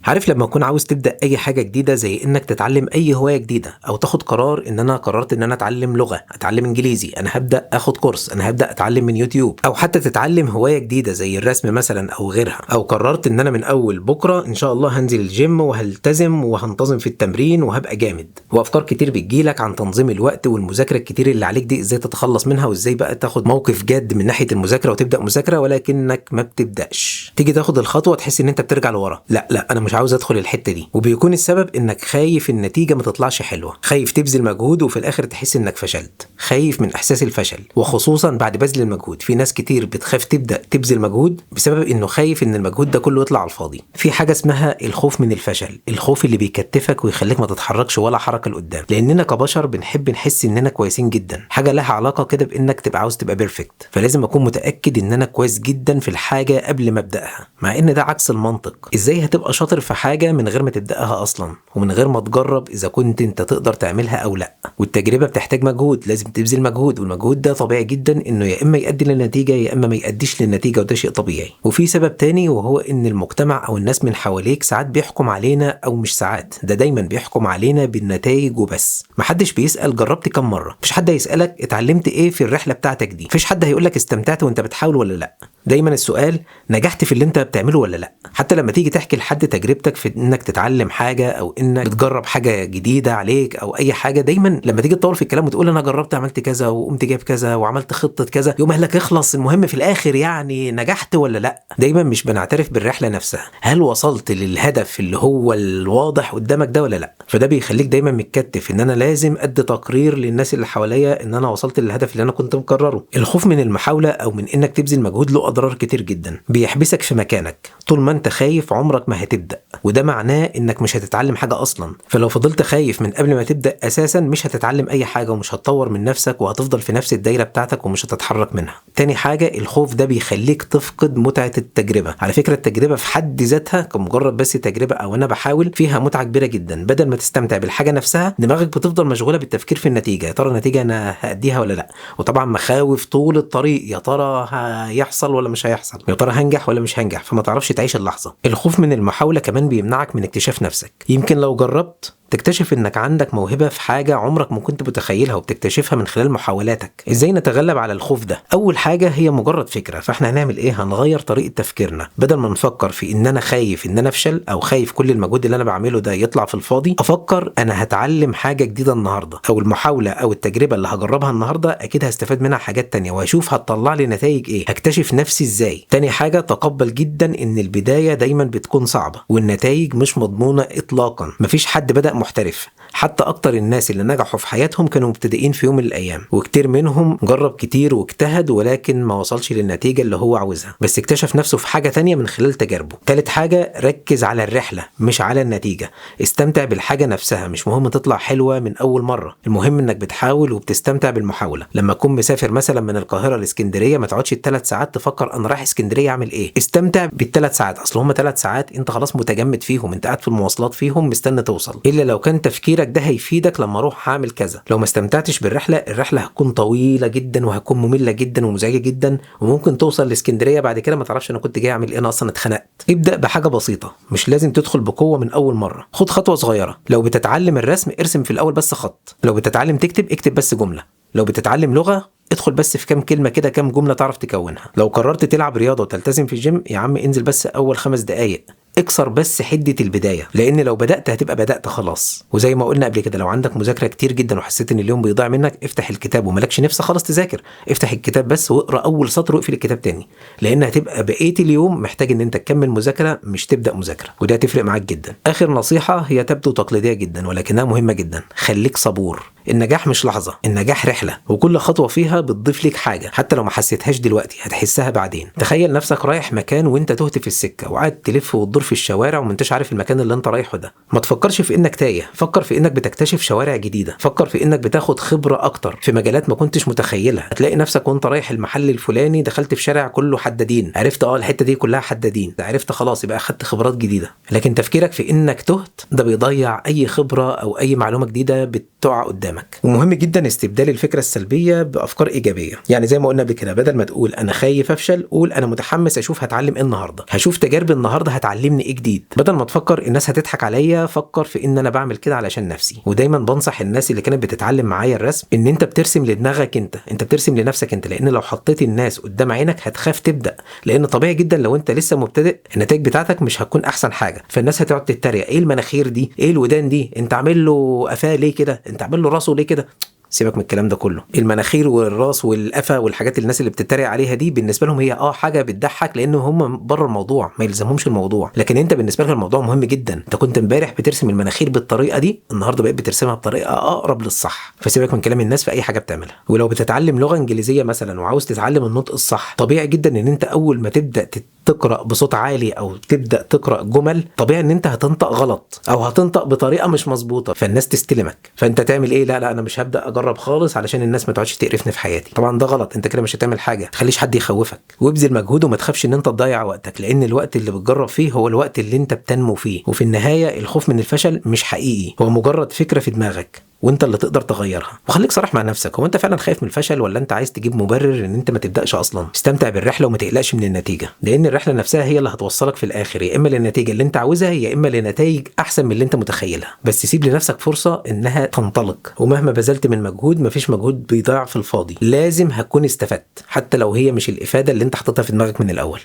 عارف لما تكون عاوز تبدأ أي حاجة جديدة، زي إنك تتعلم أي هواية جديدة، أو تاخد قرار إن أنا قررت إن أنا أتعلم لغة، أتعلم إنجليزي، أنا هبدأ أخد كورس، أنا هبدأ أتعلم من يوتيوب، أو حتى تتعلم هواية جديدة زي الرسم مثلا أو غيرها، أو قررت إن أنا من أول بكرة إن شاء الله هنزل الجيم وهلتزم وهنتظم في التمرين وهبقى جامد. وأفكار كتير بتجيلك عن تنظيم الوقت والمذاكرة الكتير اللي عليك دي، إزاي تتخلص منها وإزاي بقى تاخد موقف جاد من ناحية المذاكرة وتبدأ مذاكرة، ولكنك ما بتبدأش. تيجي تاخد الخطوة تحس إن أنت بترجع لورا، لا أنا مش عاوز أدخل الحتة دي، وبيكون السبب انك خايف النتيجة ما تطلعش حلوة، خايف تبذل مجهود وفي الاخر تحس انك فشلت، خايف من احساس الفشل. وخصوصا بعد بذل المجهود، في ناس كتير بتخاف تبدأ تبذل مجهود بسبب انه خايف ان المجهود ده كله يطلع على الفاضي. في حاجة اسمها الخوف من الفشل، الخوف اللي بيكتفك ويخليك ما تتحركش ولا حركة لقدام، لاننا كبشر بنحب نحس اننا كويسين جدا، حاجة لها علاقة كده بانك تبقى عاوز تبقى بيرفكت، فلازم اكون متأكد ان انا كويس جدا في الحاجة قبل ما ابدأها، مع ان ده عكس المنطق. ازاي هتبقى شاطر في حاجة من غير ما تبدأها اصلا، ومن غير ما تجرب اذا كنت انت تقدر تعملها او لا؟ والتجربه بتحتاج مجهود، لازم تبذل مجهود، والمجهود ده طبيعي جدا انه يا اما يؤدي للنتيجه يا اما ما يؤديش للنتيجه، وده شيء طبيعي. وفي سبب تاني، وهو ان المجتمع او الناس من حواليك ساعات بيحكم علينا، او مش ساعات، ده دايما بيحكم علينا بالنتائج وبس. محدش بيسال جربت كم مره، مفيش حد هيسالك اتعلمت ايه في الرحله بتاعتك دي، مفيش حد هيقولك استمتعت وانت بتحاول ولا لا. دايما السؤال نجحت في اللي انت بتعمله ولا لا. حتى لما تيجي تحكي لحد تجربتك في انك تتعلم حاجه، او انك بتجرب حاجه جديده عليك او اي حاجه، دايما لما تيجي تطول في الكلام وتقول انا جربت عملت كذا وقمت جايب كذا وعملت خطه كذا، يوم لك اخلص، المهم في الاخر يعني نجحت ولا لا. دايما مش بنعترف بالرحله نفسها، هل وصلت للهدف اللي هو الواضح قدامك ده ولا لا. فده بيخليك دايما متكتف ان انا لازم ادي تقرير للناس اللي حواليا ان انا وصلت للهدف اللي انا كنت مقرره. الخوف من المحاوله او من انك تبذل مجهود له اضرار كتير جدا، بيحبسك في مكانك. طول ما انت خايف عمرك ما هتبدا، وده معناه انك مش هتتعلم حاجه اصلا. فلو فضلت خايف من قبل ما تبدا اساسا، مش هتتعلم اي حاجه ومش هتطور من نفسك، وهتفضل في نفس الدايره بتاعتك ومش هتتحرك منها. تاني حاجه، الخوف ده بيخليك تفقد متعه التجربه. على فكره التجربه في حد ذاتها كمجرد بس تجربه او انا بحاول، فيها متعه كبيره جدا. بدل ما تستمتع بالحاجه نفسها، دماغك بتفضل مشغوله بالتفكير في النتيجه، يا ترى النتيجه انا هاديها ولا لا، وطبعا مخاوف طول الطريق، يا ترى هيحصل ولا مش هيحصل، يا ترى هنجح ولا مش هنجح، فما تعرفش تعيش اللحظه. الخوف من المحاوله كمان بيمنعك من اكتشاف نفسك. يمكن لو جربت تكتشف انك عندك موهبة في حاجة عمرك ما كنت متخيلها، وبتكتشفها من خلال محاولاتك. ازاي نتغلب على الخوف ده؟ اول حاجة هي مجرد فكرة، فاحنا هنعمل ايه؟ هنغير طريقة تفكيرنا. بدل ما نفكر في ان انا خايف ان انا افشل، او خايف كل المجهود اللي انا بعمله ده يطلع في الفاضي، افكر انا هتعلم حاجة جديدة النهاردة، او المحاولة او التجربة اللي هجربها النهاردة اكيد هستفاد منها حاجات تانية، وهشوف هتطلع لي نتائج ايه، هكتشف نفسي ازاي. تاني حاجة، تقبل جدا ان البداية دايما بتكون صعبة، والنتائج مش مضمونة اطلاقا. مفيش حد بدأ محترف، حتى اكتر الناس اللي نجحوا في حياتهم كانوا مبتدئين في يوم من الايام، وكتير منهم جرب كتير واجتهد ولكن ما وصلش للنتيجة اللي هو عاوزها، بس اكتشف نفسه في حاجة تانية من خلال تجاربه. تالت حاجة، ركز على الرحلة مش على النتيجة. استمتع بالحاجة نفسها، مش مهم تطلع حلوة من اول مرة، المهم انك بتحاول وبتستمتع بالمحاولة. لما تكون مسافر مثلا من القاهرة لاسكندرية، ما تقعدش ال3 ساعات تفكر انا رايح اسكندرية اعمل ايه، استمتع بال3 ساعات، اصل هم 3 ساعات انت خلاص متجمد فيهم، انت قاعد في المواصلات فيهم مستني توصل، الا لو كان تفكيرك ده هيفيدك لما اروح هعمل كذا. لو ما استمتعتش بالرحله، الرحله هتكون طويله جدا وهتكون ممله جدا ومزعجه جدا، وممكن توصل لاسكندريه بعد كده ما تعرفش انا كنت جاي اعمل ايه، انا اصلا اتخنقت. ابدا بحاجه بسيطه، مش لازم تدخل بقوه من اول مره، خد خطوه صغيره. لو بتتعلم الرسم، ارسم في الاول بس خط. لو بتتعلم تكتب، اكتب بس جمله. لو بتتعلم لغه، ادخل بس في كام كلمة كده، كام جملة تعرف تكونها. لو قررت تلعب رياضة وتلتزم في الجيم، يا عم انزل بس أول 5 دقايق، اكسر بس حدة البداية، لأن لو بدأت هتبقى بدأت خلاص. وزي ما قلنا قبل كده، لو عندك مذاكرة كتير جدا وحسيت ان اليوم بيضيع منك، افتح الكتاب وملكش نفس خلاص تذاكر، افتح الكتاب بس واقرأ أول سطر واقفل الكتاب تاني، لأن هتبقى بقية اليوم محتاج ان انت تكمل مذاكرة مش تبدأ مذاكرة، وده هتفرق معاك جدا. آخر نصيحة هي تبدو تقليدية جدا ولكنها مهمة جدا، خليك صبور. النجاح مش لحظة، النجاح رحلة، وكل خطوة فيها بتضيف لك حاجة، حتى لو ما حسيتهاش دلوقتي هتحسها بعدين. تخيل نفسك رايح مكان وانت تهت في السكة، وقاعد تلف وتدور في الشوارع وما انتش عارف المكان اللي انت رايحه ده. ما تفكرش في انك تايه، فكر في انك بتكتشف شوارع جديدة، فكر في انك بتاخد خبرة اكتر في مجالات ما كنتش متخيلها. هتلاقي نفسك وانت رايح المحل الفلاني دخلت في شارع كله حدادين، عرفت الحتة دي كلها حدادين، عرفت خلاص يبقى اخدت خبرات جديدة. لكن تفكيرك في انك تهت ده بيضيع اي خبرة او اي معلومة جديدة بتقع قدامك. ومهم جدا استبدال الفكرة السلبية بافكار افكار ايجابيه. يعني زي ما قلنا بكده، بدل ما تقول انا خايف افشل، قول انا متحمس اشوف هتعلم ايه النهارده، هشوف تجارب النهارده هتعلمني ايه جديد. بدل ما تفكر الناس هتضحك عليا، فكر في ان انا بعمل كده علشان نفسي. ودايما بنصح الناس اللي كانت بتتعلم معايا الرسم ان انت بترسم لدماغك انت بترسم لنفسك انت، لان لو حطيت الناس قدام عينك هتخاف تبدا، لان طبيعي جدا لو انت لسه مبتدئ النتائج بتاعتك مش هتكون احسن حاجه، فالناس هتقعد تتريق، ايه المناخير دي، ايه الودان دي، انت عامل له قفاه ليه كده، انت عامل له راسه ليه كده. سيبك من الكلام ده كله. المناخير والراس والقفا والحاجات اللي الناس اللي بتتريق عليها دي بالنسبه لهم هي حاجه بتضحك، لان هم بره الموضوع، ما يلزمهمش الموضوع. لكن انت بالنسبه لك الموضوع مهم جدا. انت كنت امبارح بترسم المناخير بالطريقه دي، النهارده بقيت بترسمها بطريقه اقرب للصح. فسيبك من كلام الناس في اي حاجه بتعملها. ولو بتتعلم لغه انجليزيه مثلا وعاوز تتعلم النطق الصح، طبيعي جدا ان انت اول ما تبدا تقرأ بصوت عالي أو تبدأ تقرأ جمل، طبيعي إن أنت هتنطق غلط أو هتنطق بطريقة مش مظبوطة، فالناس تستلمك. فأنت تعمل إيه؟ لا أنا مش هبدأ أجرب خالص علشان الناس ما تقعدش تقرفني في حياتي. طبعا ده غلط، أنت كده مش هتعمل حاجة، تخليش حد يخوفك. وابذل مجهود وما تخافش إن أنت تضيع وقتك، لأن الوقت اللي بتجرب فيه هو الوقت اللي أنت بتنمو فيه. وفي النهاية الخوف من الفشل مش حقيقي، هو مجرد فكرة في دماغك وانت اللي تقدر تغيرها. وخليك صريح مع نفسك، هو انت فعلا خايف من الفشل ولا انت عايز تجيب مبرر ان انت ما تبداش اصلا؟ استمتع بالرحله وما تقلقش من النتيجه، لان الرحله نفسها هي اللي هتوصلك في الاخر يا اما للنتيجه اللي انت عاوزها يا اما لنتائج احسن من اللي انت متخيلها. بس سيب لنفسك فرصه انها تنطلق، ومهما بذلت من مجهود مفيش مجهود بيضيع في الفاضي، لازم هتكون استفدت حتى لو هي مش الافاده اللي انت حاططها في دماغك من الاول.